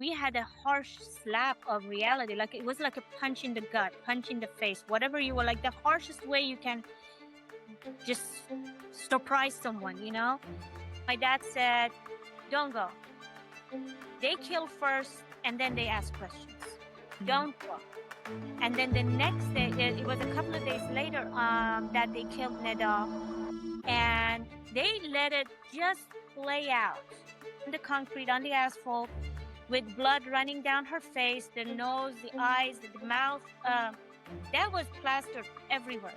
we had a harsh slap of reality. Like it was like a punch in the gut, punch in the face, whatever you were, like the harshest way you can just surprise someone, you know? My dad said, don't go. They kill first and then they ask questions. Don't go. And then the next day, it was a couple of days later that they killed Neda, and they let it just play out on the concrete, on the asphalt, with blood running down her face, the nose, the eyes, the mouth. That was plastered everywhere.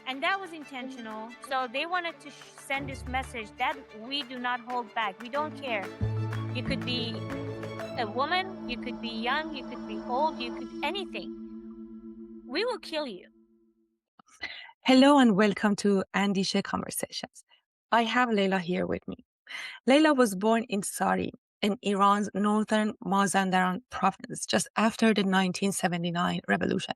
And that was intentional. So they wanted to send this message that we do not hold back. We don't care. You could be a woman, you could be young, you could be old, you could anything. We will kill you. Hello and welcome to Andische Conversations. I have Leila here with me. Leila was born in Sari, in Iran's northern Mazandaran province, just after the 1979 revolution.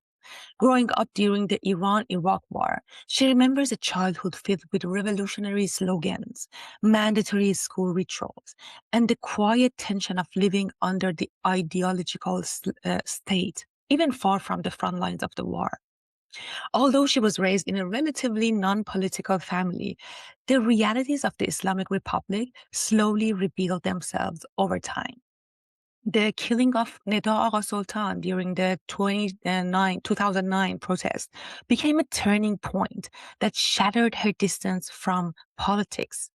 Growing up during the Iran-Iraq War, she remembers a childhood filled with revolutionary slogans, mandatory school rituals, and the quiet tension of living under the ideological state, even far from the front lines of the war. Although she was raised in a relatively non-political family, the realities of the Islamic Republic slowly revealed themselves over time. The killing of Neda Agha Sultan during the 2009 protest became a turning point that shattered her distance from politics.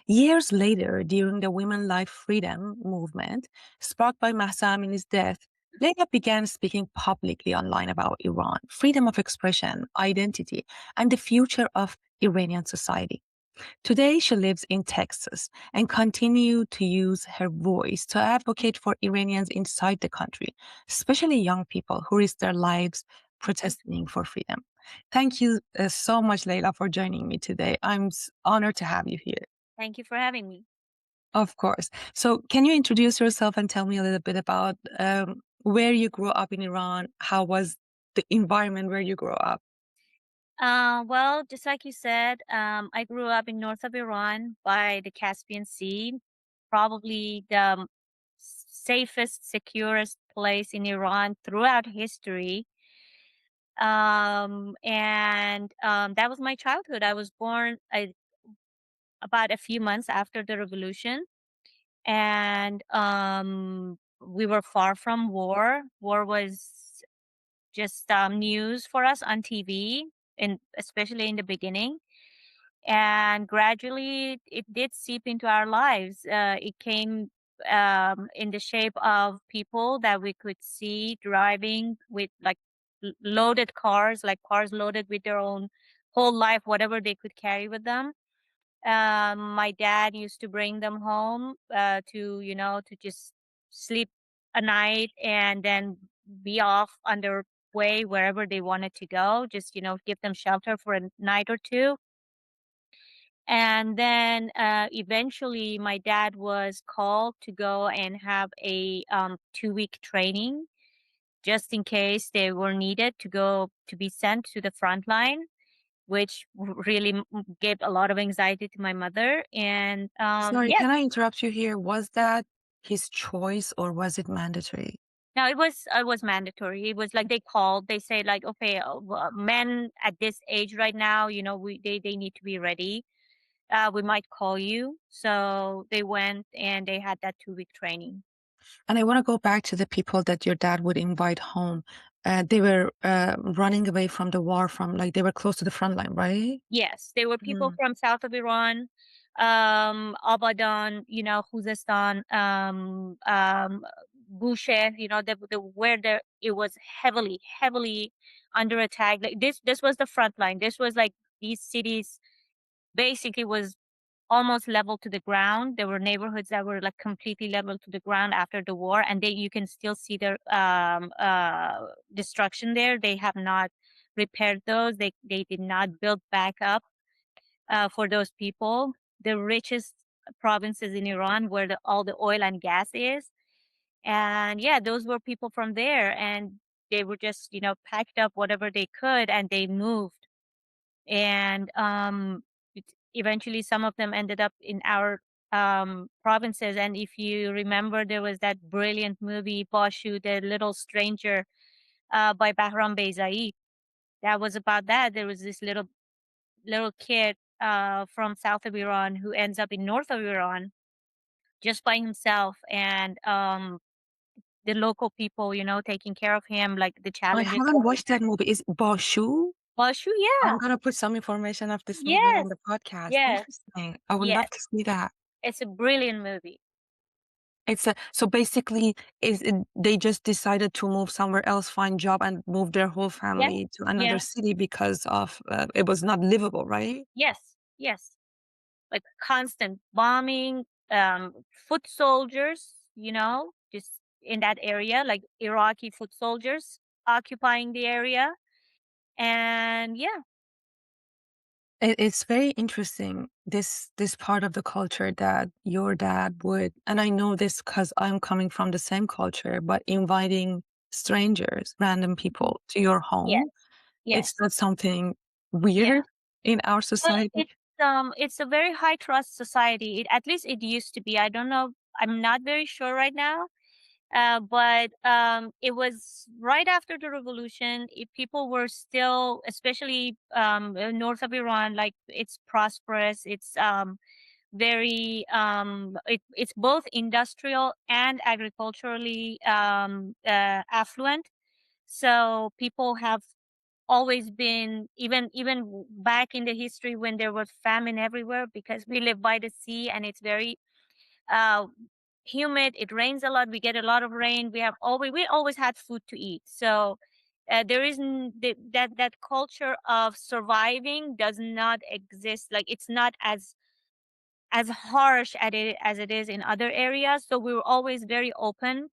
Years later, during the Women Life Freedom movement, sparked by Mahsa Amini's death, Leila began speaking publicly online about Iran, freedom of expression, identity, and the future of Iranian society. Today, she lives in Texas and continues to use her voice to advocate for Iranians inside the country, especially young people who risk their lives protesting for freedom. Thank you so much, Leila, for joining me today. I'm honored to have you here. Thank you for having me. Of course. So, can you introduce yourself and tell me a little bit about where you grew up in Iran? How was the environment where you grew up? Well, just like you said, I grew up in north of Iran by the Caspian Sea, probably the safest, securest place in Iran throughout history. And that was my childhood. I was born about a few months after the revolution, and we were far from war. War was just news for us on TV, and especially in the beginning. And gradually, it did seep into our lives. It came in the shape of people that we could see driving with like loaded cars, like cars loaded with their own whole life, whatever they could carry with them. My dad used to bring them home to just sleep a night and then be off on their way wherever they wanted to go, just, give them shelter for a night or two. And then eventually my dad was called to go and have a 2-week training just in case they were needed to go to be sent to the front line, which really gave a lot of anxiety to my mother. And Sorry, yes, can I interrupt you here? Was that his choice or was it mandatory? now it was mandatory. It was like they called, they say like, okay, men at this age right now, they need to be ready. We might call you. So they went and they had that 2-week training. And I want to go back to the people that your dad would invite home. They were running away from the war, from like they were close to the front line, right? Yes, they were people Mm. from south of Iran, Abadan, Khuzestan, Bushehr, where it was heavily, heavily under attack. Like this was the front line. This was like these cities basically was almost level to the ground. There were neighborhoods that were like completely level to the ground after the war, and you can still see the destruction there. They have not repaired those. They did not build back up for those people. The richest provinces in Iran, where all the oil and gas is, and yeah, those were people from there, and they were just packed up whatever they could, and they moved. And eventually, some of them ended up in our provinces. And if you remember, there was that brilliant movie Bashu, The Little Stranger, by Bahram Beyzai. That was about that. There was this little kid from south of Iran who ends up in north of Iran just by himself, and the local people, taking care of him, like the I challenges. haven't watched that movie. Is Bashu? Bashu, I'm yeah, gonna put some information of this movie on yes, the podcast. yes, Interesting. I would yes. love to see that. It's a brilliant movie. It's a so basically they just decided to move somewhere else, find job, and move their whole Yeah, family to another yeah, city because of it was not livable, right? yes, yes. Like constant bombing, foot soldiers, just in that area, like Iraqi foot soldiers occupying the area. And yeah, It's very interesting, this part of the culture that your dad would, and I know this because I'm coming from the same culture, but inviting strangers, random mhm, people to your yes, home, it's yes, not something yeah. weird in our Well, society. it's a very high trust society. At least it used to be. I don't know. I'm not very sure right now. But it was right after the revolution. People were still, especially north of Iran, like it's prosperous. It's it's both industrial and agriculturally affluent. So people have always been, even back in the history when there was famine everywhere, because we live by the sea and it's very uh humid. It rains a lot. We get a lot of rain. We always had food to eat. So there isn't that culture of surviving does not exist. Like it's not as harsh as it is in other areas. So we were always very open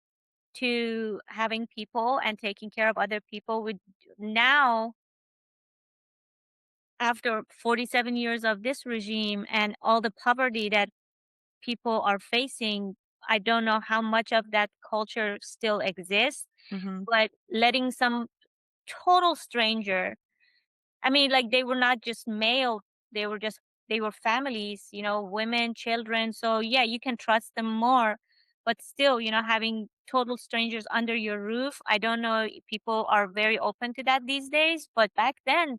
to having people and taking care of other people. With now, after 47 years of this regime and all the poverty that people are facing, I don't know how much of that culture still exists, Mhm. but letting some total stranger, I mean, like they were not just male, they were families, women, children. So yeah, you can trust them more. But still, having total strangers under your roof, I don't know if people are very open to that these days. But back then,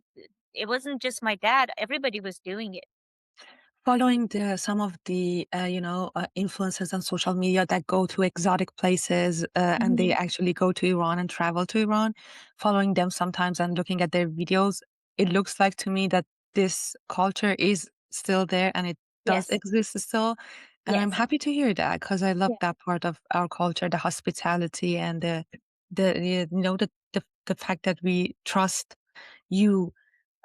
it wasn't just my dad, everybody was doing it. Following some of the influencers on social media that go to exotic places and they Mhm. actually go to Iran and travel to Iran, following them sometimes and looking at their videos, it looks like to me that this culture is still there and it does Yes. exist still. And I'm Yes. happy to hear that because I love Yeah. that part of our culture, the hospitality and the fact that we trust you,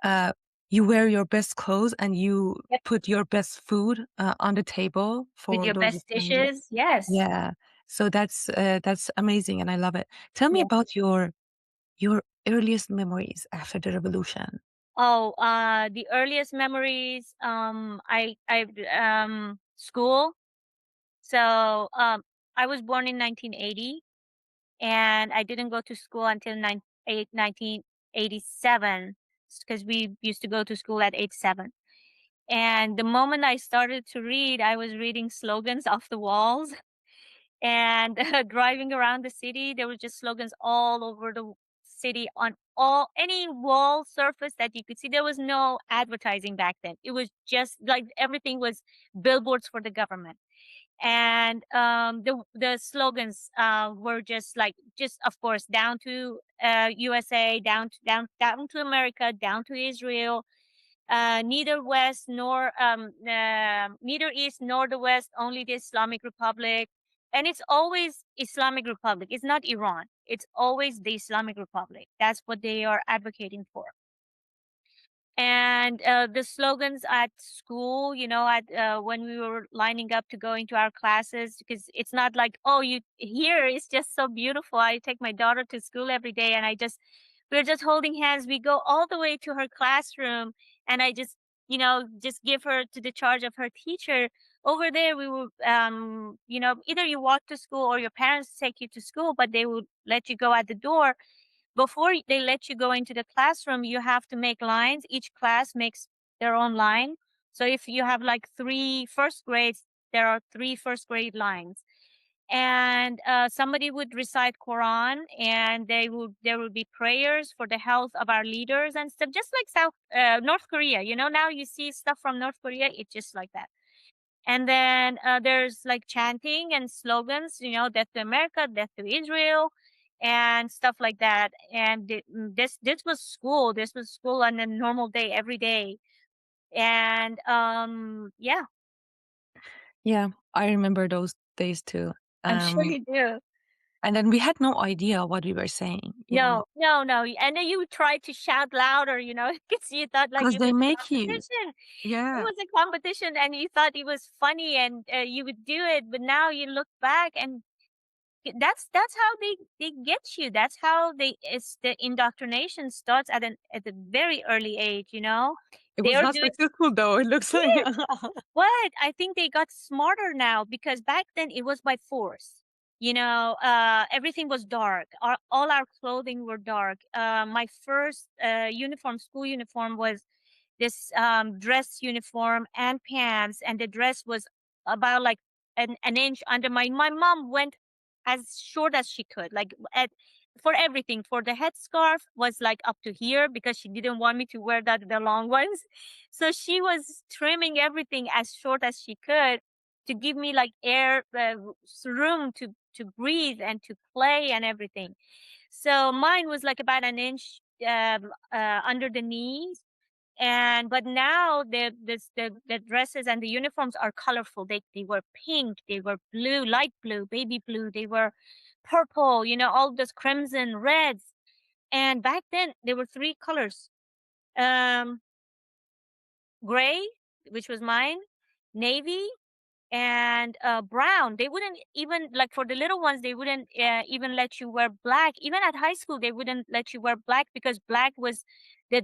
uh, you wear your best clothes and you Yep. put your best food on the table With for your those best strangers. dishes. Yes. Yeah. So that's amazing and I love it. Tell me Yeah. about your earliest memories after the revolution. Oh, the earliest memories, school. So, I was born in 1980, and I didn't go to school until 1987, because we used to go to school at age 7. And the moment I started to read, I was reading slogans off the walls. And driving around the city, there were just slogans all over the city on all any wall surface that you could see. There was no advertising back then. It was just like everything was billboards for the government. And the slogans were just like, just of course, down to USA, down to America, down to Israel, neither east nor the west, only the Islamic Republic. And it's always Islamic Republic. It's not Iran. It's always the Islamic Republic. That's what they are advocating for. And the slogans at school, at when we were lining up to go into our classes, because it's not like, oh, you here it's just so beautiful. I take my daughter to school every day, and we're just holding hands. We go all the way to her classroom, and I just give her to the charge of her teacher. Over there, we will, either you walk to school or your parents take you to school, but they will let you go at the door. Before they let you go into the classroom, you have to make lines. Each class makes their own line. So if you have like three first grades, there are three first grade lines, and somebody would recite Quran, and there would be prayers for the health of our leaders and stuff, just like North Korea. Now you see stuff from North Korea, it's just like that. And then there's like chanting and slogans, death to America, death to Israel, and stuff like that. And this was school on a normal day, every day. And yeah, Yeah, I remember those days too. I'm sure Um, you do. and then we had no idea what we were saying, No, no, no. And then you try to shout louder, because you thought like because it they was a make you. competition. It Yeah, was a competition, and you thought it was funny, and you would do it. But now you look back, and that's how they get you. That's how it's the indoctrination starts at a very early age. it They was are not doing. successful though. It looks like. Yes, but I think they got smarter now, because back then it was by force. Everything was dark. All our clothing were dark. My first school uniform, was this dress uniform and pants, and the dress was about like an inch under my mom went as short as she could, like for everything. For the headscarf was like up to here, because she didn't want me to wear the long ones. So she was trimming everything as short as she could, to give me like room to breathe and to play and everything. So mine was like about an inch under the knees. And but now the dresses and the uniforms are colorful. They were pink, they were blue, light blue, baby blue, they were purple, all those crimson, reds. And back then there were three colors. Um Gray, which was mine, navy, and brown. They wouldn't even, like, for the little ones, they wouldn't even let you wear black. Even at high school, they wouldn't let you wear black, because black was the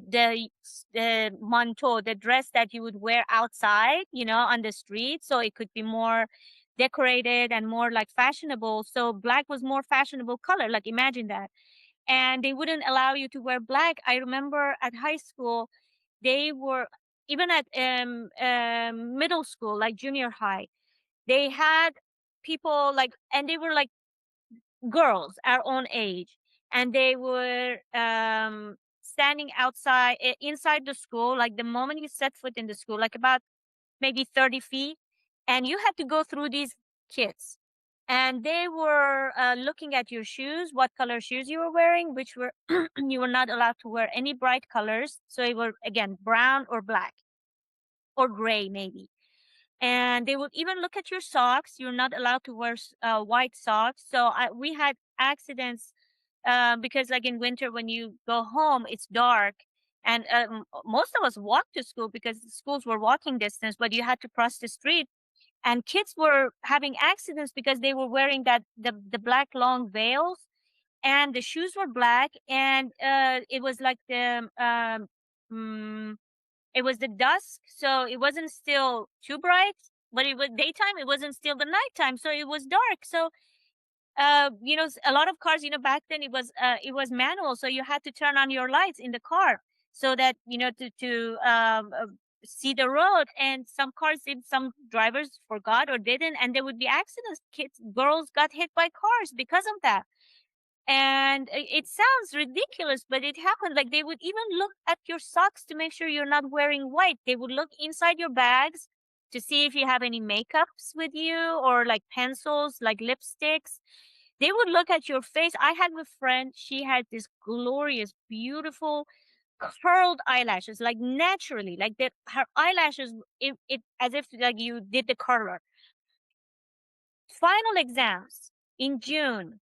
manteau, the dress that you would wear outside, on the street, so it could be more decorated and more like fashionable. So black was more fashionable color, like, imagine that. And they wouldn't allow you to wear black. I remember at high school, they were, even at middle school, like junior high, they had people like, and they were like girls our own age, and they were standing outside, inside the school, like the moment you set foot in the school, like about maybe 30 feet, and you had to go through these kids. And they were looking at your shoes, what color shoes you were wearing, which were you were not allowed to wear any bright colors. So it were, again, brown or black or gray, maybe. And they would even look at your socks. You're not allowed to wear white socks. So we had accidents, because, like, in winter when you go home, it's dark, and most of us walked to school because the schools were walking distance, but you had to cross the street. And kids were having accidents because they were wearing the black long veils, and the shoes were black, and it was like mm, it was the dusk, so it wasn't still too bright, but it was daytime. It wasn't still the nighttime, so it was dark. So, a lot of cars, back then it was manual, so you had to turn on your lights in the car so that, to see the road. And some cars did, some drivers forgot or didn't, and there would be accidents. Girls got hit by cars because of that. And it sounds ridiculous, but it happened. Like, they would even look at your socks to make sure you're not wearing white. They would look inside your bags to see if you have any makeups with you, or like pencils, like lipsticks. They would look at your face. I had a friend, she had this glorious, beautiful curled eyelashes, like naturally, like that her eyelashes, it as if like you did the curler. Final exams in June,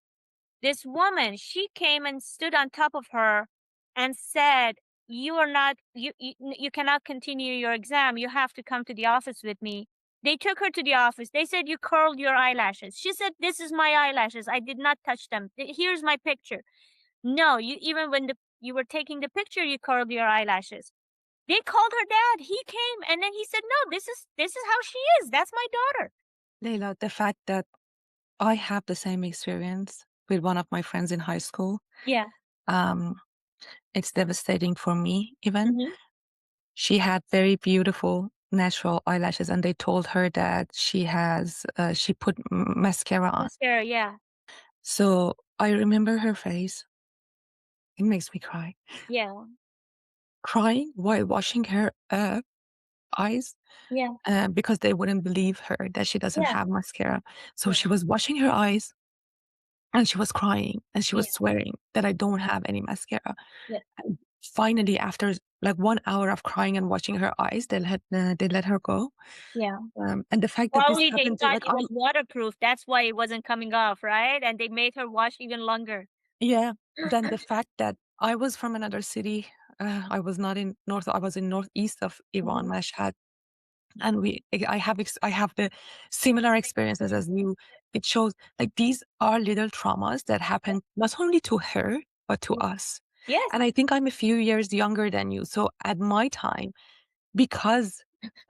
this woman, she came and stood on top of her and said, "You are not, you cannot continue your exam. You have to come to the office with me." They took her to the office. They said, "You curled your eyelashes." She said, "This is my eyelashes. I did not touch them. Here's my picture." "No, even when you were taking the picture, you curled your eyelashes." They called her dad. He came, and then he said, "No, this is how she is. That's my daughter." Leila, the fact that I have the same experience with one of my friends in high school, Yeah. um, it's devastating for me even. Hmm. She had very beautiful natural eyelashes, and they told her that she put mascara on. Mascara, yeah, So I remember her face. It makes me cry. yeah, Crying while washing her eyes yeah, because they wouldn't believe her that she doesn't yeah, have mascara. So yeah, she was washing her eyes and she was crying and she was yeah, swearing that I don't have any mascara. yeah, And finally, after like 1 hour of crying and washing her eyes, they let her go. yeah. And the fact that this Probably they happened to thought like it was waterproof, that's why it wasn't coming off, right? And they made her wash even longer. yeah, then the fact that I was from another city, I was not in north, I was in northeast of Iran, Mhm. Mashhad, and I have the similar Same experiences as experience. you. It shows like these are little traumas that happen not only to her but to Yeah. us. Yes, And I think I'm a few years younger than you. So at my time, because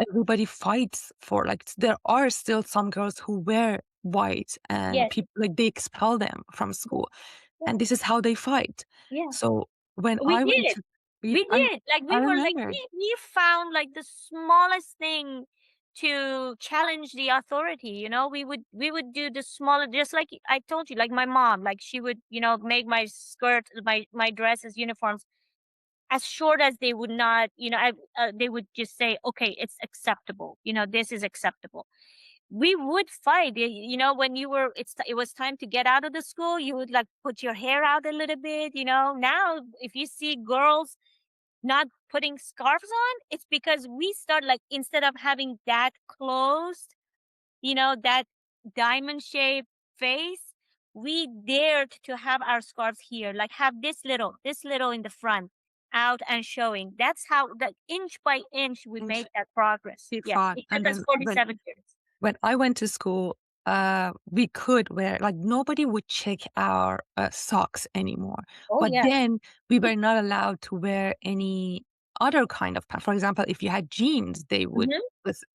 everybody fights for like there are still some girls who wear white and yes, people like they expel them from school yeah, and this is how they fight. yeah. So when We I went did. to We I did. Like I we were like remember. we found like the smallest thing to challenge the authority, you know? We would do the smaller, just like I told you, like my mom, like she would, make my skirt, my dresses, uniforms as short as they would not, they would just say, "Okay, it's acceptable. This is acceptable." We would fight. When it was time to get out of the school, you would like put your hair out a little bit. Now if you see girls not putting scarves on, it's because we start like instead of having that closed, that diamond shaped face, we dared to have our scarves here, like have this little in the front out and showing. That's how, that inch by inch, we made Inch that progress. he Yeah. fought It and took us then 47 years. when I went to school, we could wear like nobody would check our socks anymore. Oh, But yeah. then we were not allowed to wear any other kind of pants. For example, if you had jeans, they would Hmm.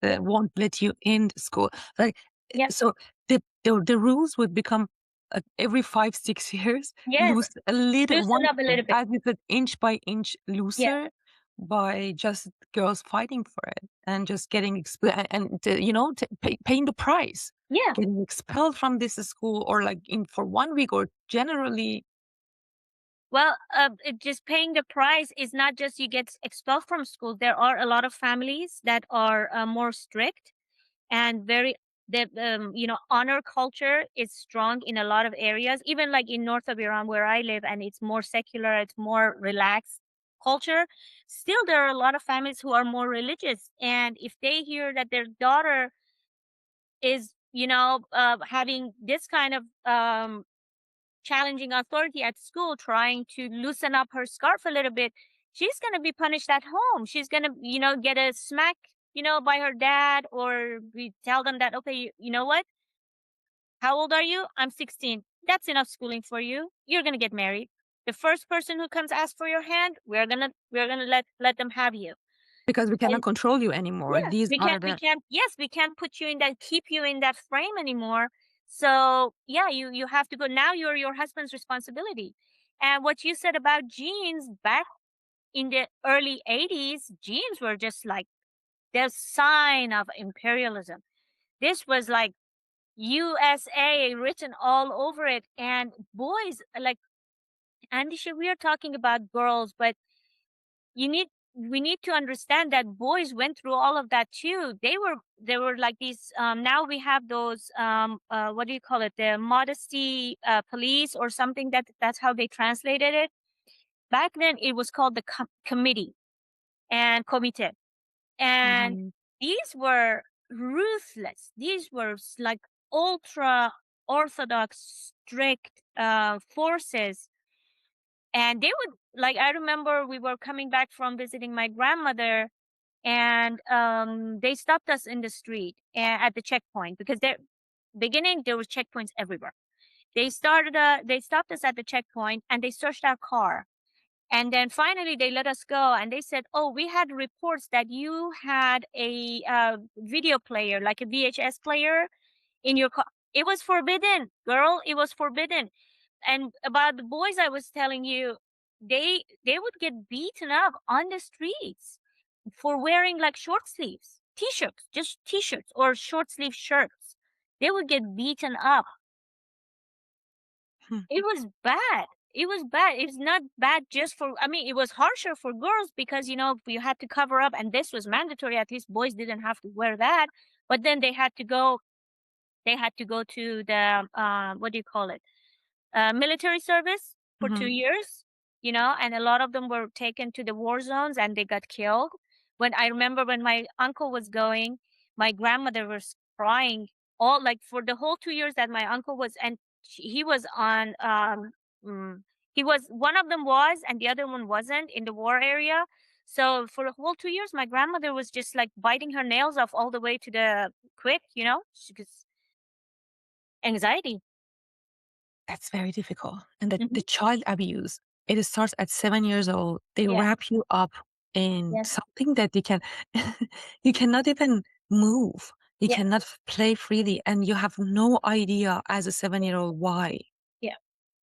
Yeah. won't let you in school. Like Yeah. so, the rules would become every 5 6 years Yes. loose a little Loosen one, up a little bit. as you said, inch by inch Yeah. looser by just girls fighting for it and just getting paying the price, Yeah. getting expelled from this school or like in for 1 week or generally. Well, just paying the price is not just you get expelled from school. There are a lot of families that are more strict and very, the honor culture is strong in a lot of areas, even like in north of Iran where I live, and it's more secular, it's more relaxed culture. Still, there are a lot of families who are more religious, and if they hear that their daughter is, having this kind of challenging authority at school, trying to loosen up her scarf a little bit, she's going to be punished at home. She's going to, get a smack, by her dad, or we tell them that, okay, you know what? How old are you? I'm 16. That's enough schooling for you. You're going to get married. The first person who comes ask for your hand, we're going to let them have you. Because we cannot And control you anymore. yeah, These we are can't we the can't yes, we can't put you in that, keep you in that frame anymore. So, yeah, you have to go. Now you're your husband's responsibility. And what you said about jeans, back in the early 80s, jeans were just like the sign of imperialism. This was like USA written all over it. And boys, like Andisha, we are talking about girls, but you need we need to understand that boys went through all of that too. They were like these, now we have those, what do you call it, the modesty police or something, that's how they translated it. Back then it was called the committee and comité. And Mhm. these were ruthless. These were like ultra orthodox strict forces. And they would, like, I remember we were coming back from visiting my grandmother, and they stopped us in the street at the checkpoint, because there beginning there was checkpoints everywhere. They stopped us at the checkpoint and they searched our car, and then finally they let us go, and they said, "Oh, we had reports that you had a video player, like a VHS player, in your car." It was forbidden, girl. It was forbidden. And about the boys I was telling you, they would get beaten up on the streets for wearing like short sleeves. T-shirts, just t-shirts or short sleeve shirts. They would get beaten up. Hmm. It was bad. It was bad. It's not bad just for, I mean, it was harsher for girls because, you had to cover up and this was mandatory. At least boys didn't have to wear that. But then they had to go to the, what do you call it? Military service for 2 Mhm. years, and a lot of them were taken to the war zones and they got killed. When I remember when my uncle was going, my grandmother was crying all like for the whole 2 years that my uncle was, and he was on, mm, he was one of them was and the other one wasn't in the war area. So for the whole 2 years, my grandmother was just like biting her nails off all the way to the quick, because anxiety. That's very difficult. And the Hmm. child abuse, it starts at 7 years old. They Yeah. wrap you up in Yes. something that you cannot even move. You Yeah. cannot play freely, and you have no idea as a 7-year-old why. Yeah.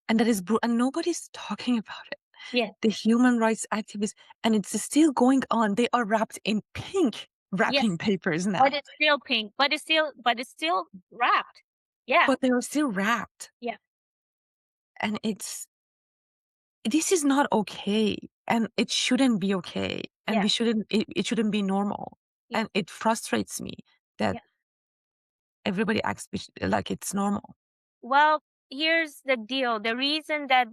And and nobody's talking about it. Yeah. The human rights activists, and it's still going on. They are wrapped in pink Yes. wrapping papers But now, it's still pink, but it's still wrapped. Yeah, but they are still wrapped. yeah, And this is not okay, and it shouldn't be okay, and yeah, it shouldn't be normal. yeah, And it frustrates me that yeah. everybody acts like it's normal. Well, here's the deal. The reason that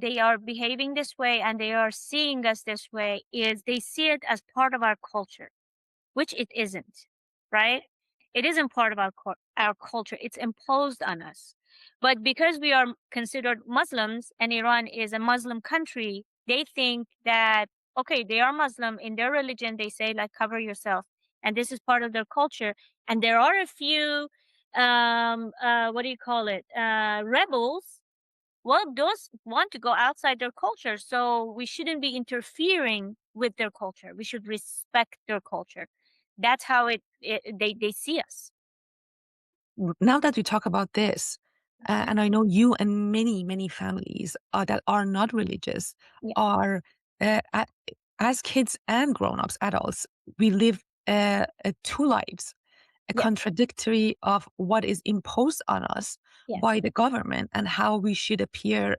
they are behaving this way and they are seeing us this way is they see it as part of our culture, which it isn't, right? It isn't part of our culture. It's imposed on us. But because we are considered Muslims and Iran is a Muslim country, they think that, okay, they are Muslim in their religion. They say, like, cover yourself. And this is part of their culture. And there are a few, what do you call it? Rebels. Well, those want to go outside their culture. So we shouldn't be interfering with their culture. We should respect their culture. That's how they see us. Now that we talk about this, Mhm. and I know you and many families that are not religious Yeah, are, as kids and grown-ups, adults, we live two lives, a yeah, contradictory of what is imposed on us yeah, by the government and how we should appear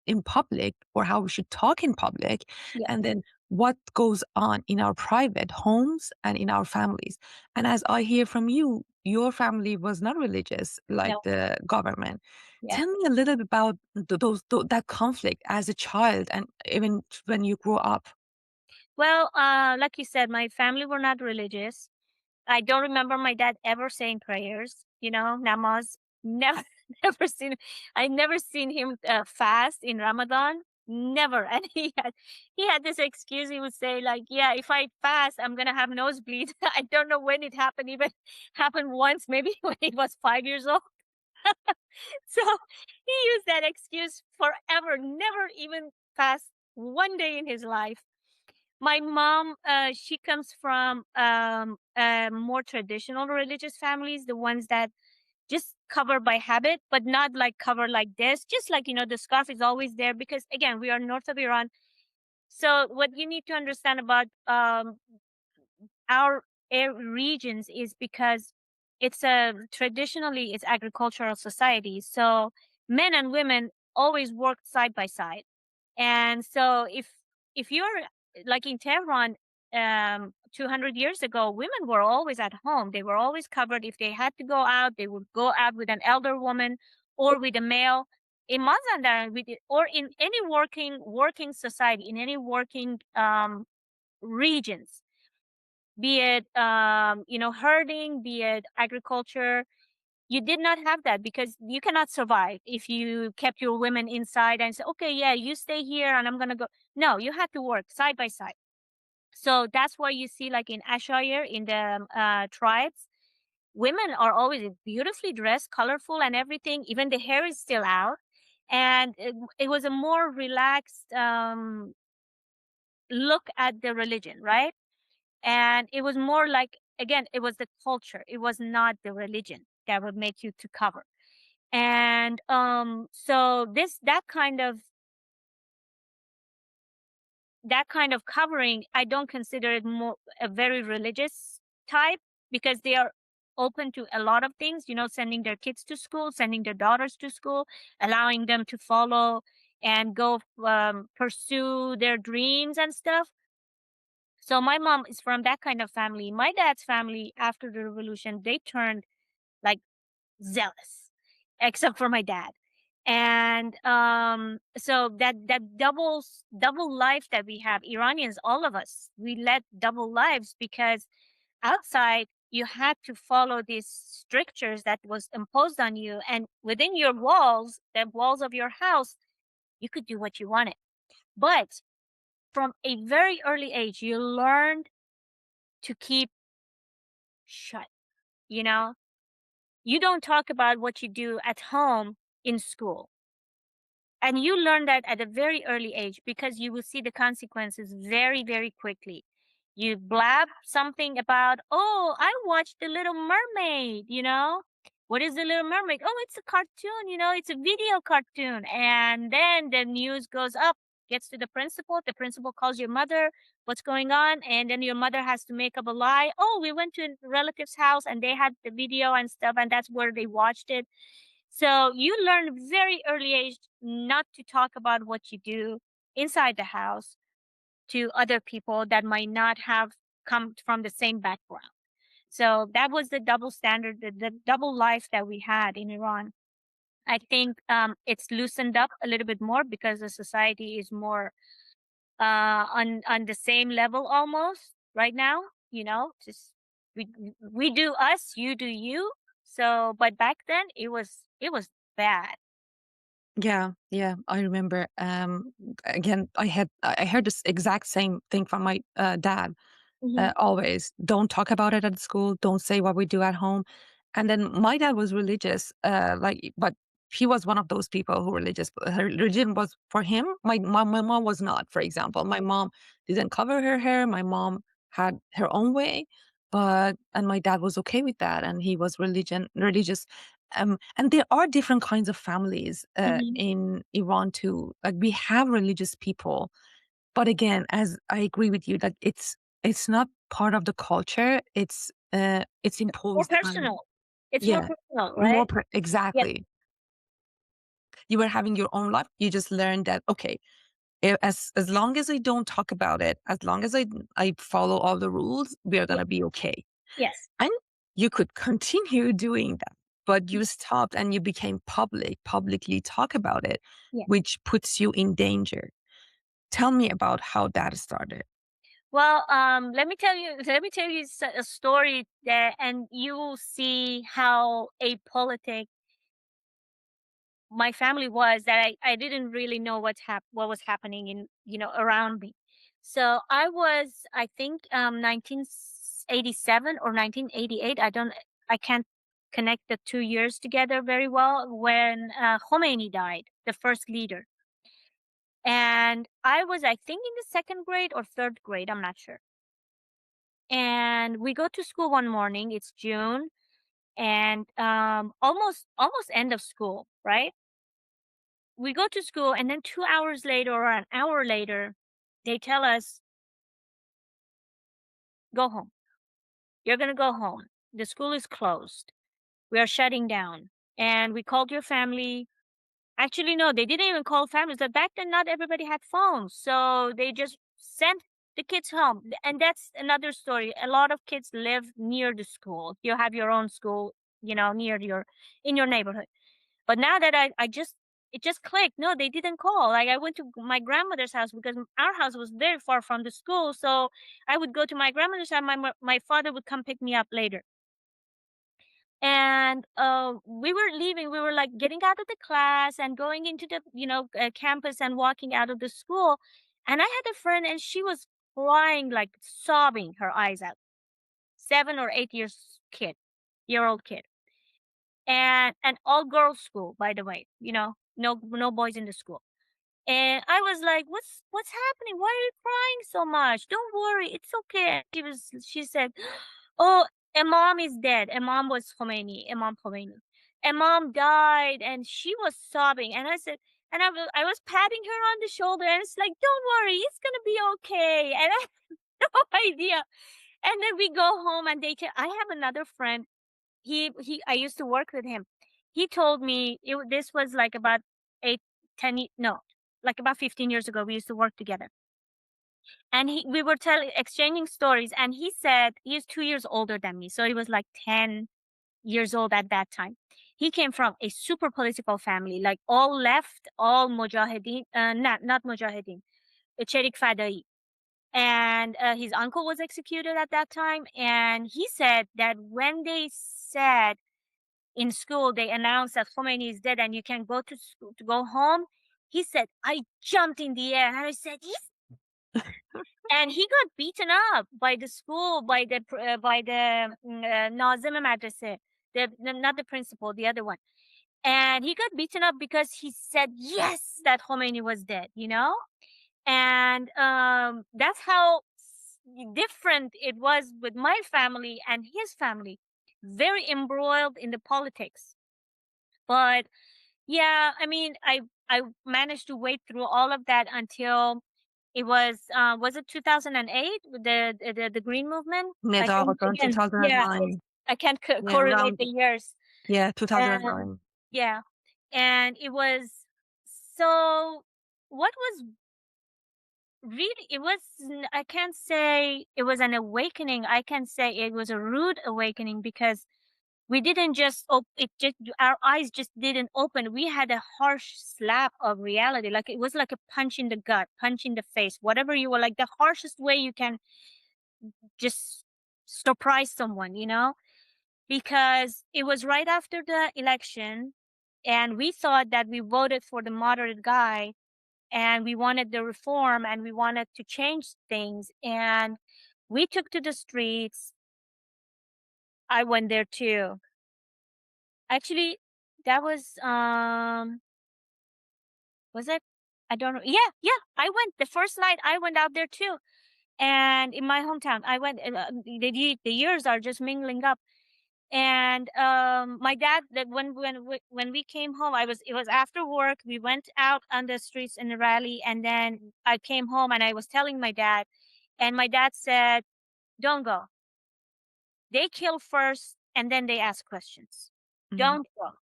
in public or how we should talk in public, yeah. and then what goes on in our private homes and in our families. And as I hear from you, your family was not religious like No, the government. yeah. Tell me a little bit about that conflict as a child and even when you grew up. Well, like you said, my family were not religious. I don't remember my dad ever saying prayers, namaz. Never, I never seen him fast in Ramadan. Never. And he had this excuse. He would say like, "Yeah, if I fast, I'm gonna have nosebleeds." I don't know when it happened. Even happened once, maybe when he was 5 years old. So he used that excuse forever. Never even fast one day in his life. My mom, she comes from more traditional religious families, the ones that just cover by habit, but not like cover like this. Just like, the scarf is always there because, again, we are north of Iran. So, what you need to understand about our regions is because traditionally it's agricultural society. So, men and women always worked side by side, and so if you're like in Tehran, 200 years ago, women were always at home. They were always covered. If they had to go out, they would go out with an elder woman or with a male. In Mazandar, or in any working society, in any working regions, be it herding, be it agriculture, you did not have that because you cannot survive if you kept your women inside and say, okay, yeah, you stay here and I'm going to go. No, you had to work side by side. So that's why you see, like in Ashire, in the tribes, women are always beautifully dressed, colorful and everything. Even the hair is still out. And it was a more relaxed look at the religion, right? And it was more like, again, it was the culture. It was not the religion that would make you to cover. And so this that kind of covering, I don't consider it more a very religious. type because they are open to a lot of things, sending their kids to school, sending their daughters to school, allowing them to follow and go pursue their dreams and stuff. So my mom is from that kind of family. My dad's family, after the revolution, they turned like zealous, except for my dad. And so that double life that we have, Iranians, all of us, we led double lives because outside you had to follow these strictures that was imposed on you, and within your walls, the walls of your house, you could do what you wanted. But from a very early age, you learned to keep shut. You know, you don't talk about what you do at home in school. And you learn that at a very early age because you will see the consequences very, very quickly. You blab something about, oh, I watched The Little Mermaid, you know? What is The Little Mermaid? Oh, it's a cartoon, it's a video cartoon. And then the news goes up, gets to the principal. The principal calls your mother, what's going on? And then your mother has to make up a lie. Oh, we went to a relative's house and they had the video and stuff, and that's where they watched it. So you learn very early age not to talk about what you do inside the house to other people that might not have come from the same background. So that was the double standard, the double life that we had in Iran. I think it's loosened up a little bit more because the society is more on the same level almost right now. Just we we do us, you do you. So, but back then it was bad. Yeah, yeah, I remember. Again, I heard this exact same thing from my dad. Hmm. Always, don't talk about it at school. Don't say what we do at home. And then my dad was religious, but he was one of those people who religious. Her religion was for him. My mom was not. For example, my mom didn't cover her hair. My mom had her own way, and my dad was okay with that, and he was religious. And there are different kinds of families Hmm. in Iran too. Like we have religious people, but again, as I agree with you, that it's not part of the culture. It's More imposed on. personal. It's more Yeah, personal, right? Yeah. exactly. You were having your own life. You just learned that okay, as long as I don't talk about it, as long as I follow all the rules, we are Yeah. gonna be okay. Yes. And you could continue doing that, but Mm. you stopped and you became publicly talk about it, Yeah. which puts you in danger. Tell me about how that started. Well, let me tell you a story that, and you will see how apolitic my family was, that I didn't really know what was happening in around me. So I think 1987 or 1988. I can't connect the 2 years together very well, when Khomeini died, the first leader. And I was, I think, in the second grade or third grade, I'm not sure. And we go to school one morning. It's June, and almost end of school, right? We go to school, and then 2 hours later or an hour later, they tell us, go home. You're gonna go home. The school is closed. We are shutting down. And we called your family. Actually, no, they didn't even call families. But back then, not everybody had phones, so they just sent the kids home. And that's another story. A lot of kids live near the school. You have your own school, near your in your neighborhood. But now that I just it just clicked. No, they didn't call. Like, I went to my grandmother's house because our house was very far from the school. So I would go to my grandmother's house. My father would come pick me up later. And we were leaving. We were like getting out of the class and going into the campus and walking out of the school. And I had a friend, and she was crying, like sobbing her eyes out. 7 or 8 year old kid, and an all girls school, by the way. No boys in the school. And I was like, "What's happening? Why are you crying so much? Don't worry, it's okay." She said, "Oh, Imam is dead. Imam was Khomeini. Imam Khomeini. Imam died," and she was sobbing. And I said, and I was patting her on the shoulder, and it's like, "Don't worry, it's gonna be okay." And I had no idea. And then we go home and I have another friend. I used to work with him. He told me this was like about 8, 10, no, like about 15 years ago. We used to work together. And we were exchanging stories. And he said he's 2 years older than me. So he was like 10 years old at that time. He came from a super political family, like all left, all mujahideen, not mujahideen, Cherik Fadai. And his uncle was executed at that time. And he said that when they said in school, they announced that Khomeini is dead and you can go to school to go home. He said, I jumped in the air and I said, he's, and he got beaten up by the school, by the Nazim Madrasa, not the principal, the other one. And he got beaten up because he said yes that Khomeini was dead, you know? And that's how different it was with my family and his family. Very embroiled in the politics. But yeah, I mean, I managed to wait through all of that until it was it 2008 with the green movement? I Neda think around again, yeah, 2009. I can't Yeah, correlate around, the years. yeah, And 2009. yeah, and it was so what was really it was I can't say it was an awakening. I can say it was a rude awakening because we didn't just it just our eyes just didn't open. We had a harsh slap of reality. Like it was like a punch in the gut, punch in the face, whatever you were like the harshest way you can just surprise someone, you know? Because it was right after the election and we thought that we voted for the moderate guy and we wanted the reform and we wanted to change things and we took to the streets. I went there too. Actually, that was it? I don't know. Yeah, yeah. I went the first night. I went out there too, and in my hometown, I went. The years are just mingling up. And my dad, that when we came home, it was after work. We went out on the streets in the rally, and then I came home and I was telling my dad, and my dad said, "Don't go. They kill first, and then they ask questions. Mhm. Don't go."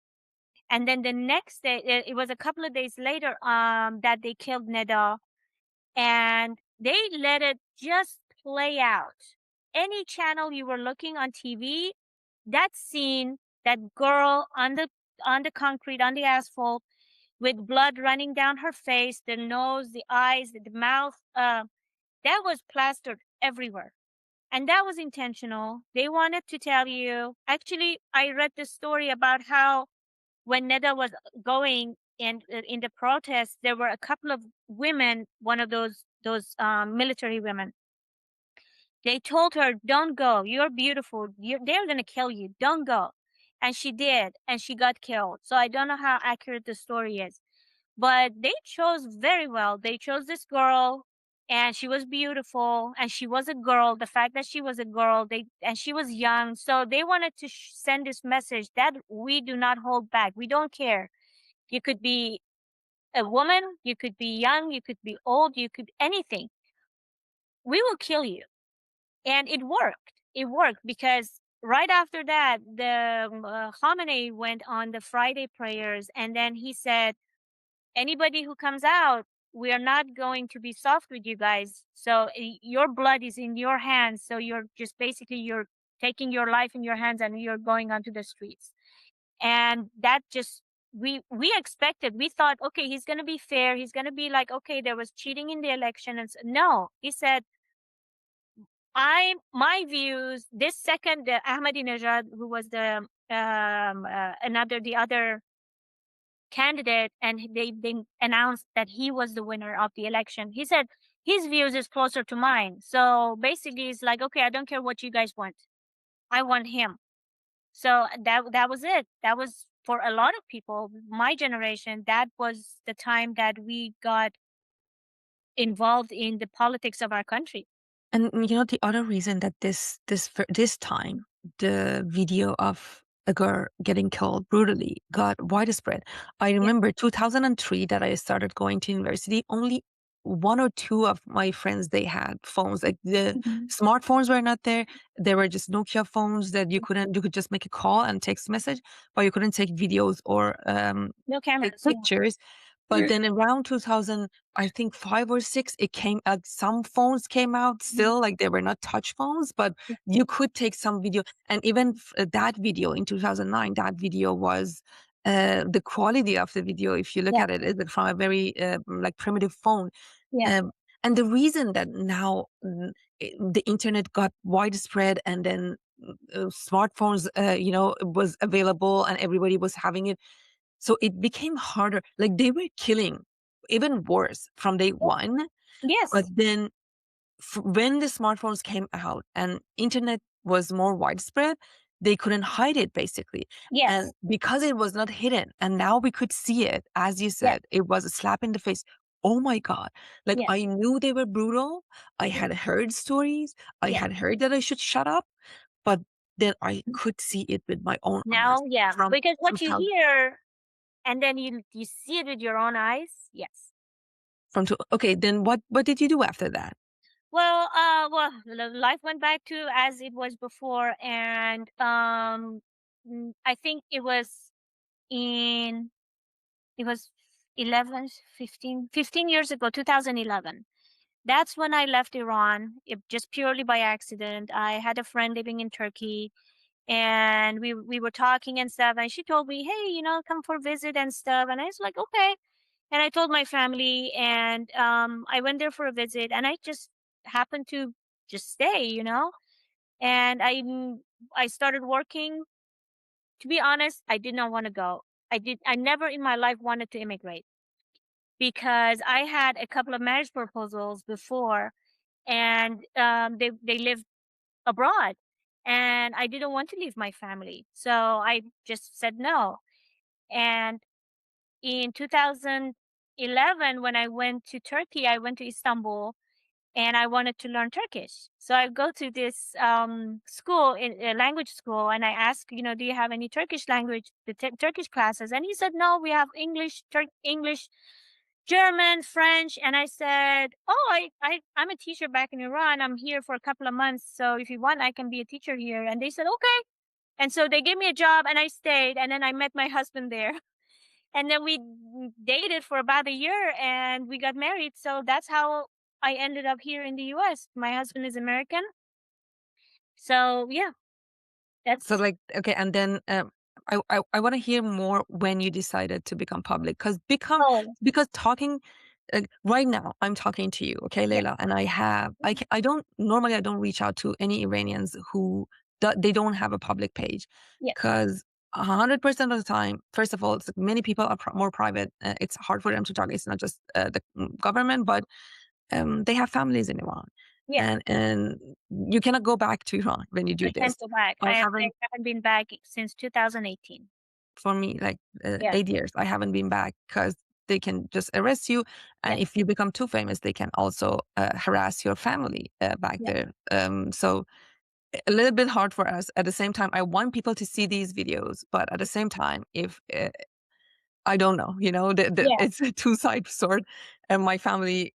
And then the next day, it was a couple of days later, that they killed Neda, and they let it just play out. Any channel you were looking on TV, that scene, that girl on the concrete, on the asphalt, with blood running down her face, the nose, the eyes, the mouth, that was plastered everywhere. And that was intentional. They wanted to tell you. Actually, I read the story about how when Neda was going in the protest, there were a couple of women, one of those military women. They told her, "Don't go. You're beautiful. They're gonna kill you. Don't go." And she did, and she got killed. So I don't know how accurate the story is, but they chose very well. They chose this girl, and she was beautiful, and she was a girl. The fact that she was a girl, and she was young, so they wanted to send this message that we do not hold back. We don't care. You could be a woman, you could be young, you could be old, you could anything. We will kill you. And it worked. It worked because right after that, the Khamenei went on the Friday prayers, and then he said, "Anybody who comes out, we are not going to be soft with you guys. So your blood is in your hands. So you're just basically you're taking your life in your hands and you're going onto the streets." And that just we expected. We thought, okay, he's gonna be fair. He's gonna be like, okay, there was cheating in the election, and no, he said, my views. This second, Ahmadinejad, who was the other candidate, and they announced that he was the winner of the election. He said his views is closer to mine. So basically, it's like, okay, I don't care what you guys want. I want him. So that was it. That was for a lot of people, my generation, that was the time that we got involved in the politics of our country. And the other reason that this time the video of a girl getting killed brutally got widespread. I Yeah. remember 2003 that I started going to university. Only one or two of my friends, they had phones. Like the Mhm. smartphones were not there. There were just Nokia phones that you could just make a call and text message, but you couldn't take videos or No take cameras, yeah. pictures. But then around 2000, I think 5 or 6, it came out. Some phones came out Mhm. still, like they were not touch phones, but Yeah. you could take some video. And even that video in 2009, that video was the quality of the video, if you look Yeah. at it, is from a very like primitive phone. Yeah. Um, and the reason that now the internet got widespread and then smartphones, was available and everybody was having it, so it became harder. Like they were killing even worse from day Yeah. one. But Yes. then when the smartphones came out and internet was more widespread, they couldn't hide it basically. And Yes. because it was not hidden and now we could see it, as you Yes. said, it was a slap in the face. Oh my God. Like Yes. I knew they were brutal. I Yes. had heard stories. I Yes. had heard that I should shut up, but then I could see it with my own eyes Now, yeah, from because what you 2000, hear and then you see it with your own eyes. Yes. okay, then what did you do after that? Life went back to as it was before, and I think in it was 11, 15 years ago, 2011. That's when I left Iran, just purely by accident. I had a friend living in Turkey, and we were talking and stuff, and she told me, "Hey, come for a visit and stuff." And I was like, "Okay." And I told my family, and I went there for a visit, and I just happened to just stay. And I started working. To be honest, I did not want to go. I never in my life wanted to immigrate because I had a couple of marriage proposals before, and they lived abroad, and I didn't want to leave my family, so I just said no. And in 2011, when I went to Turkey, I went to Istanbul, and I wanted to learn Turkish. So I go to this school, in a language school, and I ask, do you have any Turkish language, Turkish classes? And he said, no, we have English, German, French. And I said, oh, I'm a teacher back in Iran. I'm here for a couple of months. So if you want, I can be a teacher here. And they said, okay. And so they gave me a job, and I stayed. And then I met my husband there. And then we dated for about a year, and we got married. So that's how I ended up here in the US. My husband is American. So yeah, So that's like, okay, and then I want to hear more when you decided to become public, oh, because talking right now I'm talking to you, okay, yeah. Leila, and I don't normally, I don't reach out to any Iranians who they don't have a public page, Yeah. because 100% of the time, first of all, it's like many people are more private. It's hard for them to talk. It's not just the government, but they have families in Iran, Yeah. and you cannot go back to Iran when you I do can't this. go back. I I haven't, haven't been back since 2018. for me, like Yeah. 8 years, I haven't been back because they can just arrest you, Yeah. and if you become too famous, they can also harass your family back Yeah. there. So a little bit hard for us. At the same time, I want people to see these videos, but at the same time, if I don't know, Yeah. it's a two-sided sword, and my family,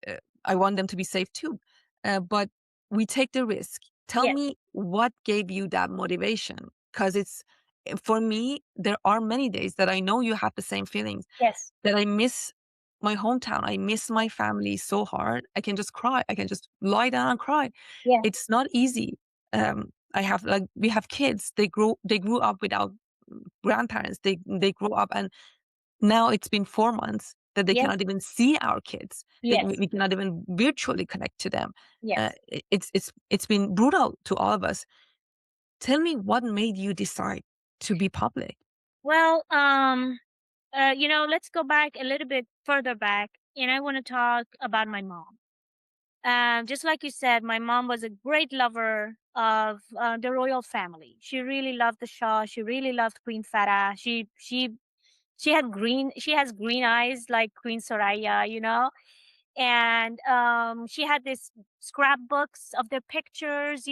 I want them to be safe too. But we take the risk. Tell Yes. me what gave you that motivation? Because for me, there are many days that I know you have the same feelings, Yes. that I miss my hometown. I miss my family so hard. I can just cry. I can just lie down and cry. Yeah. It's not easy. We have kids. They grew up without grandparents. They grew up, and now it's been 4 months that they Yeah. cannot even see our kids. They Yes. we cannot even virtually connect to them. Yes. It's been brutal to all of us. Tell me what made you decide to be public? Well, let's go back a little bit further back, and I want to talk about my mom. Just like you said, my mom was a great lover of the royal family. She really loved the Shah. She really loved Queen Farah. She has green eyes like Queen Soraya. And she had this scrapbooks of their pictures.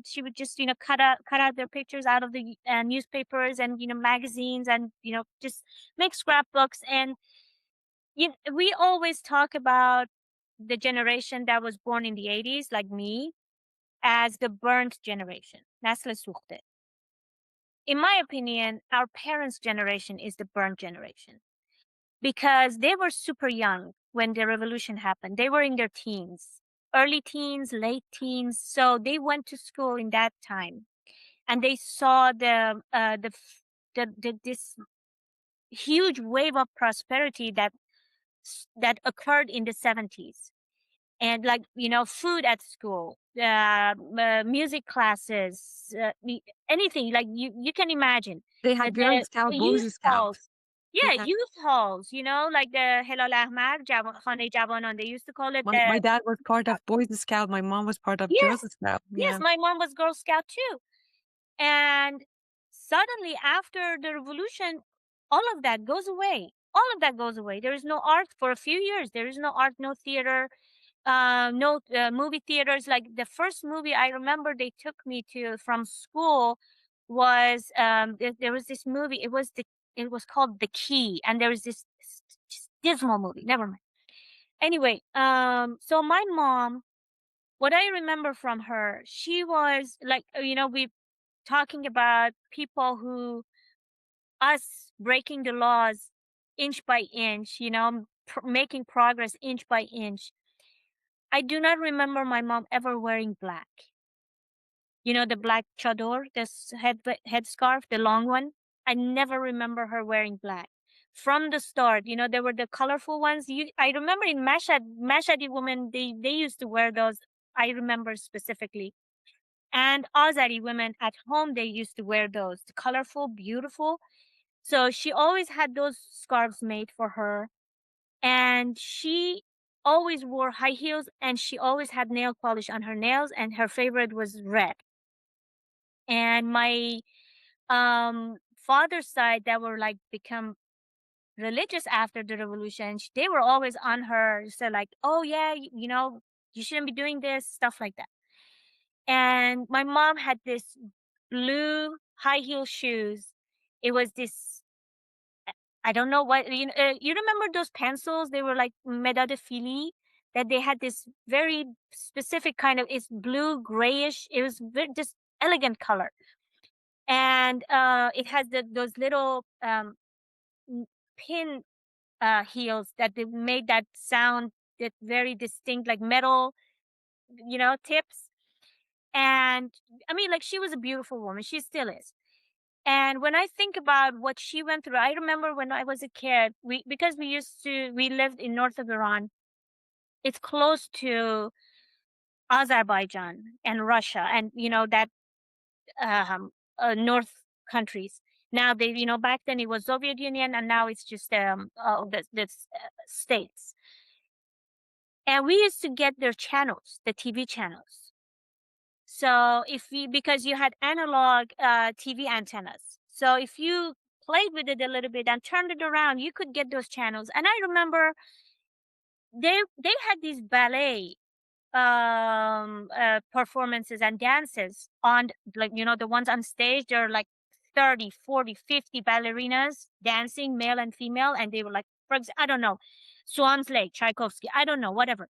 She would just cut out their pictures out of the newspapers and magazines, and just make scrapbooks. And we always talk about the generation that was born in the 80s, like me, as the burnt generation. نسل سوخته. In my opinion, our parents' generation is the burnt generation because they were super young when the revolution happened. They were in their teens, early teens, late teens. So they went to school in that time and they saw this huge wave of prosperity that occurred in the 70s, and like food at school, music classes, anything like you can imagine. They the, had Girl the, Scout, the Boy youth Scout. halls. Yeah, Yeah. youth halls, like the Hilal Ahmar, Khane Javanon, they used to call it My the. dad was part of Boy Scout. My mom was part of Girl Yes, Scout. yes, Yeah. my mom was Girl Scout too. And suddenly, after the revolution, all of that goes away. All of that goes away. There is no art for a few years. There is no art, no theater, no movie theaters. Like the first movie I remember they took me to from school was there was this movie. It was called The Key, and there was this just dismal movie. Never mind. Anyway, so my mom, what I remember from her, she was like, we talking about people who us breaking the laws inch by inch, making progress inch by inch. I do not remember my mom ever wearing black. The black chador, this headscarf, the long one. I never remember her wearing black. From the start, there were the colorful ones. I remember in Mashhadi women, they used to wear those. I remember specifically. And Azari women at home, they used to wear those colorful, beautiful. So she always had those scarves made for her. And she always wore high heels and she always had nail polish on her nails. And her favorite was red. And my father's side that were like become religious after the revolution, they were always on her, said like, oh yeah, you shouldn't be doing this, stuff like that. And my mom had this blue high heel shoes. It was this, I don't know what, you remember those pencils? They were like medade fili, that they had this very specific kind of, it's blue grayish. It was just elegant color. And it has those little pin heels that they made that sound, that very distinct, like metal, tips. And I mean, like, she was a beautiful woman. She still is. And when I think about what she went through, I remember when I was a kid, because we lived in north of Iran. It's close to Azerbaijan and Russia, and that north countries. Now they, back then it was Soviet Union, and now it's just this states. And we used to get their channels, the TV channels. So because you had analog TV antennas, so if you played with it a little bit and turned it around, you could get those channels. And I remember they had these ballet performances and dances on, like, the ones on stage. They're like 30, 40, 50 ballerinas dancing, male and female, and they were like, I don't know, Swan's Lake, Tchaikovsky, I don't know, whatever.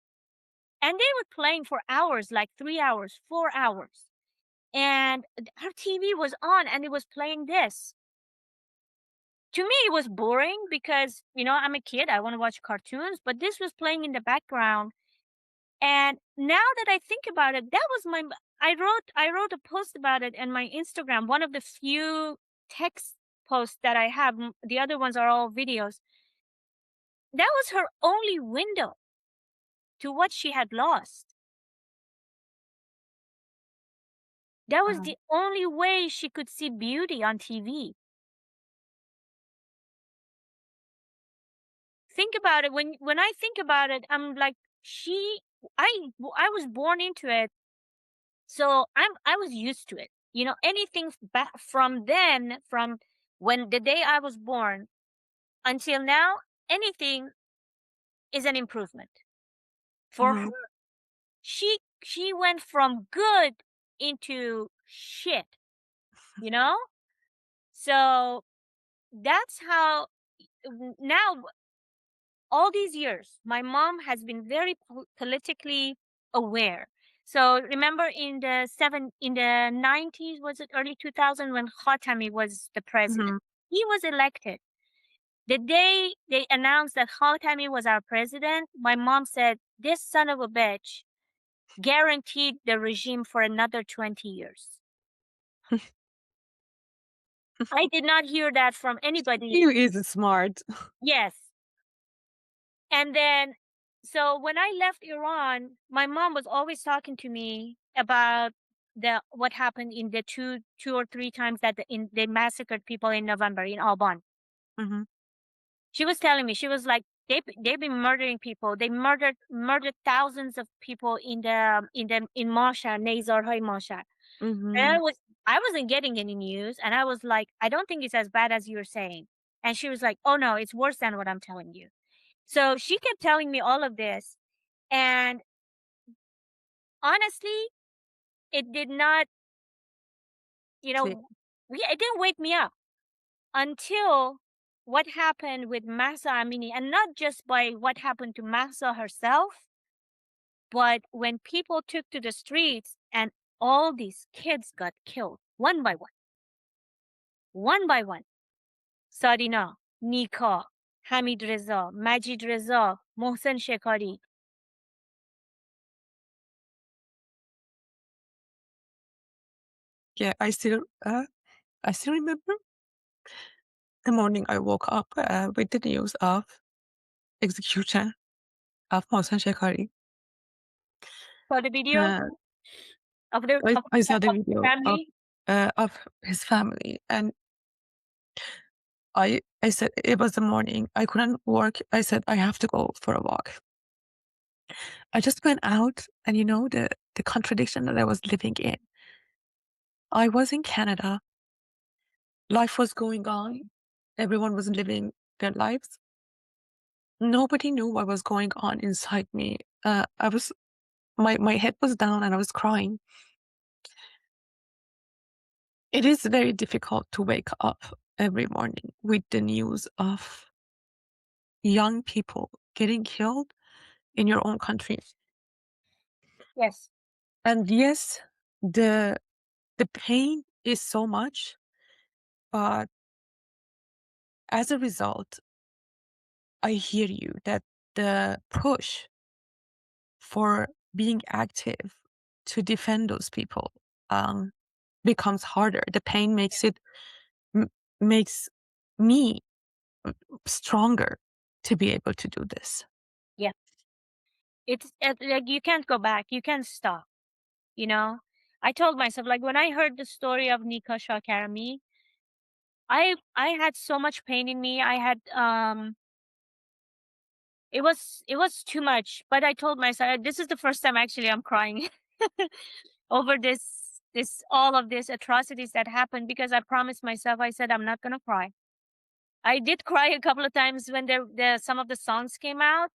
And they were playing for hours, like 3 hours, 4 hours. And our TV was on and it was playing this. To me, it was boring because, I'm a kid, I want to watch cartoons, but this was playing in the background. And now that I think about it, that was I wrote a post about it in my Instagram, one of the few text posts that I have. The other ones are all videos. That was her only window to what she had lost. That was Uh, the only way she could see beauty on TV. Think about it. When I think about it, I'm like, I was born into it. So I was used to it. Anything back from then, from when the day I was born until now, anything is an improvement for mhm. her. She went from good into shit, you know? So that's how now all these years, my mom has been very politically aware. So remember in the 90s, was it early 2000 when Khatami was the president? Mhm. He was elected. The day they announced that Khatami was our president, my mom said, "This son of a bitch guaranteed the regime for another 20 years." I did not hear that from anybody. He is smart. Yes. And then, so when I left Iran, my mom was always talking to me about what happened in the two or three times that they massacred people in November in Alban. Mhm. She was telling me, she was like, they've been murdering people. They murdered thousands of people in Mashhad, Nezarhay Mashhad. And Mhm. I wasn't getting any news, and I was like, I don't think it's as bad as you're saying. And she was like, oh no, it's worse than what I'm telling you. So she kept telling me all of this, and honestly, it did not, you Click. know, it didn't wake me up until what happened with Mahsa Amini, and not just by what happened to Mahsa herself, but when people took to the streets and all these kids got killed one by one, one by one. Sadina, Nika, Hamid Reza, Majid Reza, Mohsen Shekhari. Yeah, I still remember the morning I woke up with the news of execution of Mohsen Shekhari. Saw the video Uh, of I saw the of video family. of his family, and I said it was the morning. I couldn't work. I said I have to go for a walk. I just went out, and the contradiction that I was living in. I was in Canada. Life was going on. Everyone was living their lives. Nobody knew what was going on inside me. I was my head was down and I was crying. It is very difficult to wake up every morning with the news of young people getting killed in your own country. Yes, And yes, the the pain is so much, but as a result, I hear you that the push for being active to defend those people um, becomes harder. The pain m- makes me stronger to be able to do this. yeah. It's like you can't go back. You can't stop. You know, I told myself, like, when I heard the story of Nika Shakarami, I had so much pain in me. I had it was too much. But I told myself, this is the first time actually I'm crying over this all of these atrocities that happened, because I promised myself, I said I'm not gonna cry. I did cry a couple of times when the some of the songs came out.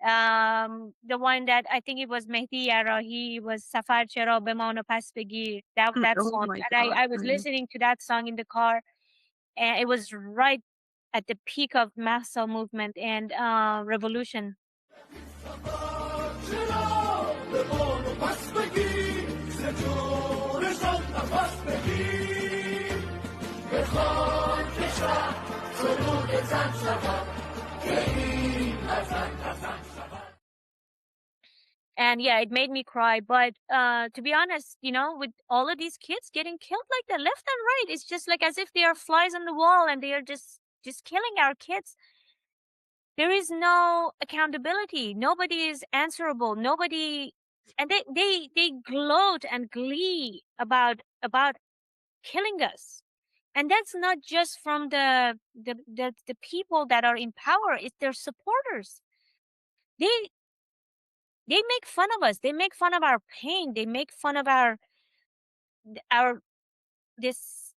The one that I think it was Mehdi Yarahi was Safar Chera Bemano Pas Begir, that Oh song. my And God. I was listening to that song in the car, and it was right at the peak of Mahsa movement and revolution. And yeah, it made me cry. But to be honest, with all of these kids getting killed like that left and right, it's just like as if they are flies on the wall and they are just killing our kids. There is no accountability. Nobody is answerable. Nobody, and they gloat and glee about killing us. And that's not just from the people that are in power. It's their supporters. They they make fun of us. They make fun of our pain. They make fun of our this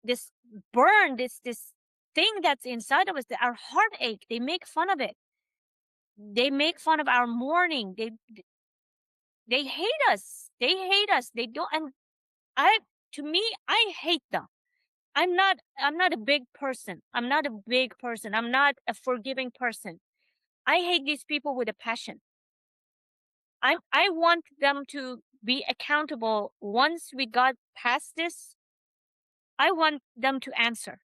this burn, this thing that's inside of us, our heartache. They make fun of it. They make fun of our mourning. They hate us. They hate us. They don't. And I, to me, I hate them. I'm not a big person. I'm not a big person. I'm not a forgiving person. I hate these people with a passion. I want them to be accountable. Once we got past this, I want them to answer.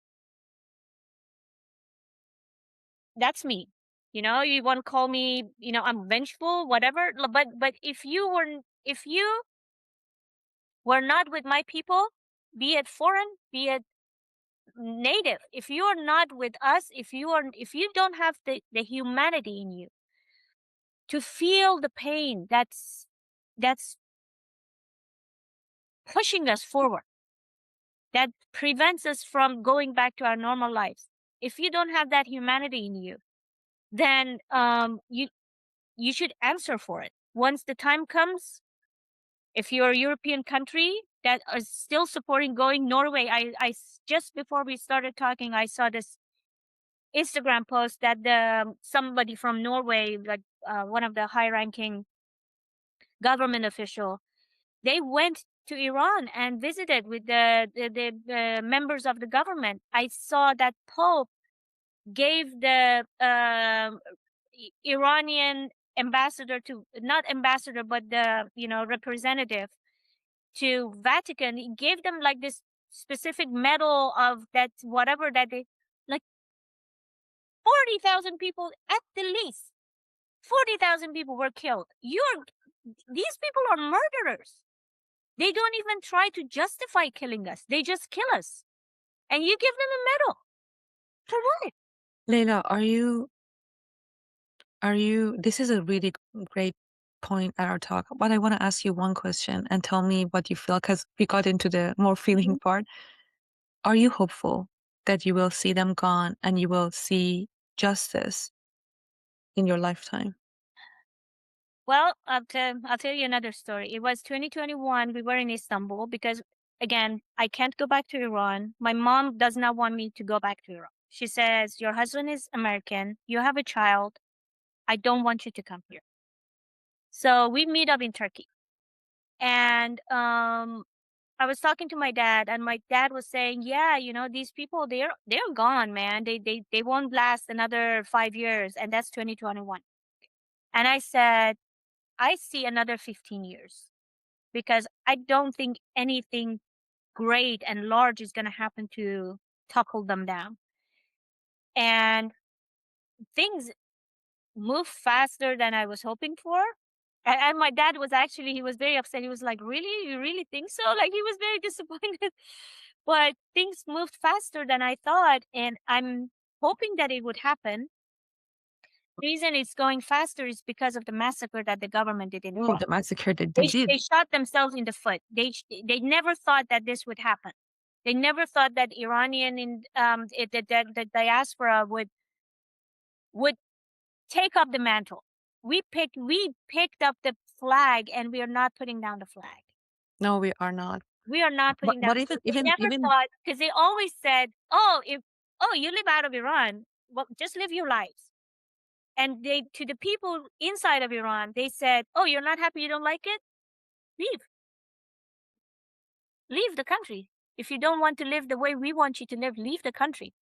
That's me. You want to call me, I'm vengeful, whatever. But if you were not with my people, be it foreign, be it native, if you are not with us, if you don't have the humanity in you to feel the pain that's pushing us forward, that prevents us from going back to our normal lives. If you don't have that humanity in you, then you should answer for it. Once the time comes, if you're a European country that is still supporting going Norway, just before we started talking, I saw this Instagram post that somebody from Norway, like one of the high-ranking government official, they went to Iran and visited with the members of the government. I saw that Pope gave the Iranian ambassador to, not ambassador, but the representative to Vatican. He gave them like this specific medal of that, whatever that they, like 40,000 people at the least. 40,000 people were killed. These people are murderers. They don't even try to justify killing us. They just kill us. And you give them a medal. For what? Leila, this is a really great point at our talk, but I want to ask you one question and tell me what you feel, because we got into the more feeling Mhm. part. Are you hopeful that you will see them gone and you will see justice in your lifetime? Well, I'll tell you another story. It was 2021. We were in Istanbul because, again, I can't go back to Iran. My mom does not want me to go back to Iran. She says, "Your husband is American. You have a child. I don't want you to come here." So we meet up in Turkey. And I was talking to my dad, and my dad was saying, "Yeah, these people, they're gone, man. They won't last another 5 years, and that's 2021." And I said, "I see another 15 years because I don't think anything great and large is going to happen to topple them down." And things move faster than I was hoping for. And my dad was actually, he was very upset. He was like, "Really? You really think so?" Like, he was very disappointed. But things moved faster than I thought. And I'm hoping that it would happen. Reason it's going faster is because of the massacre that the government did in Oh, Iran. the massacre that they They did. shot themselves in the foot. They never thought that this would happen. They never thought that Iranian in the diaspora would take up the mantle. We picked up the flag, and we are not putting down the flag. No, we are not. We are not But putting down. but So even they even never even thought, because they always said, "Oh, if you live out of Iran, well, just live your lives." And they, to the people inside of Iran, they said, "Oh, you're not happy, you don't like it? Leave. Leave the country. If you don't want to live the way we want you to live, leave the country."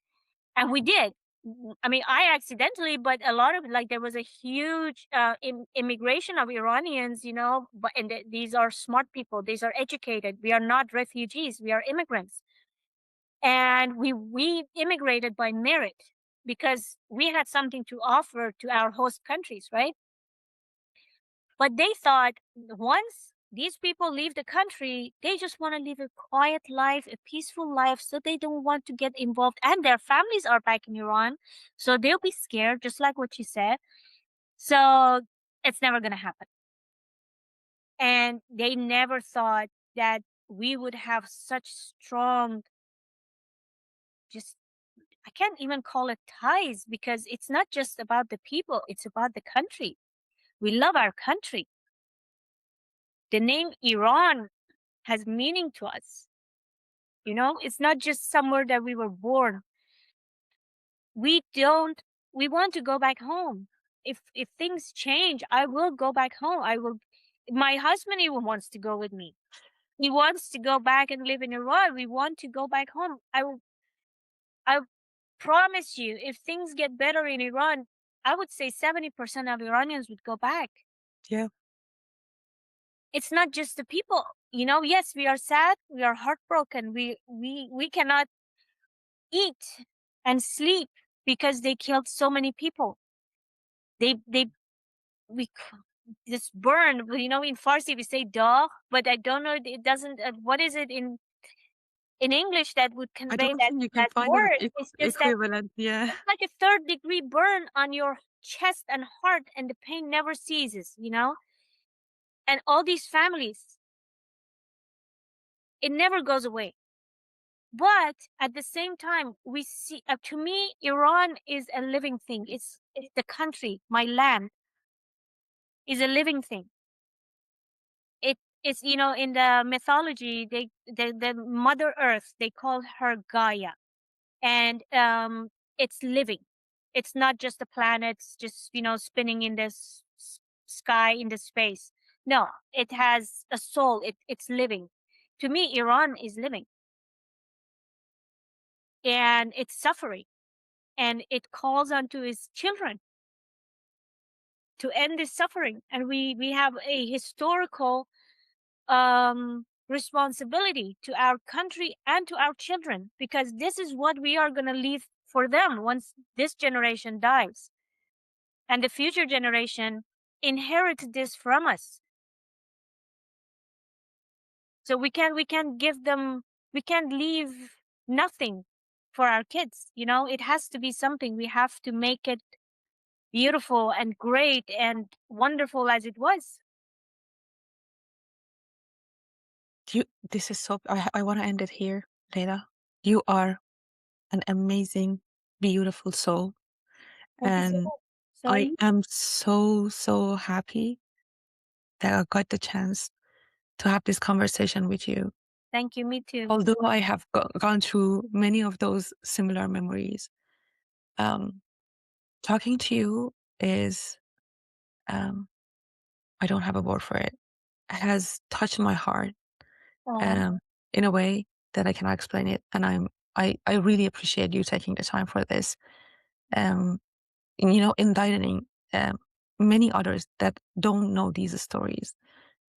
And we did. I mean, I accidentally, but a lot of, like, there was a huge immigration of Iranians, but these are smart people. These are educated. We are not refugees. We are immigrants. And we immigrated by merit because we had something to offer to our host countries, right? But they thought once these people leave the country, they just want to live a quiet life, a peaceful life, so they don't want to get involved. And their families are back in Iran, so they'll be scared, just like what you said. So it's never going to happen. And they never thought that we would have such strong, just, I can't even call it ties, because it's not just about the people, it's about the country. We love our country. The name Iran has meaning to us. It's not just somewhere that we were born. We don't, we want to go back home. If things change, I will go back home. My husband even wants to go with me. He wants to go back and live in Iran. We want to go back home. I promise you, if things get better in Iran, I would say 70% of Iranians would go back. Yeah. It's not just the people. Yes, we are sad, we are heartbroken. We cannot eat and sleep because they killed so many people. They we just burn. In Farsi we say dog, but I don't know. It doesn't. What is it in English that would I convey don't that think you can that find an word? It's just that equivalent. Yeah. it's like a third-degree burn on your chest and heart, and the pain never ceases. And all these families, it never goes away. But at the same time, we see. To me, Iran is a living thing. It's the country, my land, is a living thing. It is, in the mythology, the Mother Earth, they call her Gaia, and it's living. It's not just a planet, just spinning in this sky in the space. No, it has a soul. It's living. To me, Iran is living, and it's suffering, and it calls onto its children to end this suffering. And we have a historical responsibility to our country and to our children, because this is what we are going to leave for them once this generation dies, and the future generation inherits this from us. So we can give them, we can't leave nothing for our kids. It has to be something. We have to make it beautiful and great and wonderful as it was. This is so. I want to end it here, Leila. You are an amazing, beautiful soul, Thank you so and much. I Sorry. am so happy that I got the chance to have this conversation with you. Thank you. Me too. Although I have gone through many of those similar memories, um, talking to you is, um, I don't have a word for it. Has touched my heart, Oh, um, in a way that I cannot explain it. And I really appreciate you taking the time for this. Um, enlightening, um, many others that don't know these stories,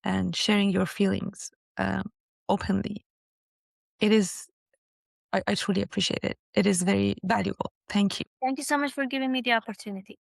and sharing your feelings, openly. It is, I truly appreciate it. It is very valuable. Thank you. thank you so much for giving me the opportunity.